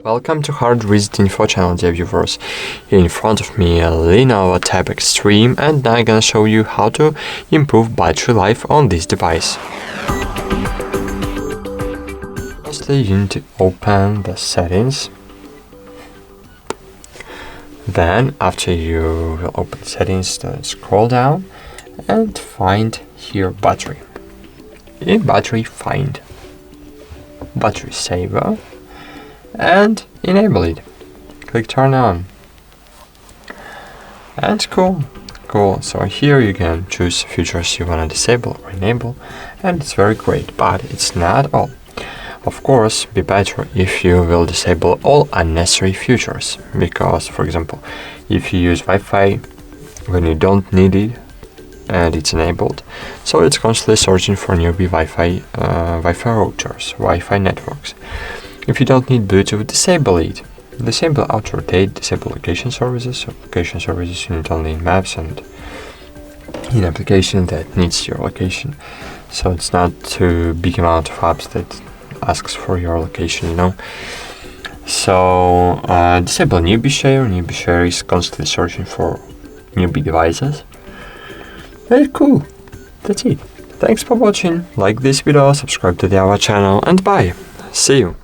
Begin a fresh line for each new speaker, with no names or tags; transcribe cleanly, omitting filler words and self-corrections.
Welcome to HardReset.Info channel, dear viewers. Here in front of me a LENOVO Tab Extreme, and now I'm gonna show you how to improve battery life on this device. Firstly, you need to open the settings. Then, after you will open settings, then scroll down and find here battery. In battery, find battery saver and enable it. Click turn on. And cool. So here you can choose features you want to disable or enable, and it's very great, but it's not all. Of course, be better if you will disable all unnecessary features, because, for example, if you use Wi-Fi when you don't need it and it's enabled, so it's constantly searching for newbie Wi-Fi routers, Wi-Fi networks. If you don't need Bluetooth, disable it. Disable auto-rotate, disable location services. So location services you need only in maps and in application that needs your location. So it's not too big amount of apps that asks for your location, you know. So disable newbie share. Newbie share is constantly searching for newbie devices. Very cool. That's it. Thanks for watching. Like this video, subscribe to our channel, and bye. See you.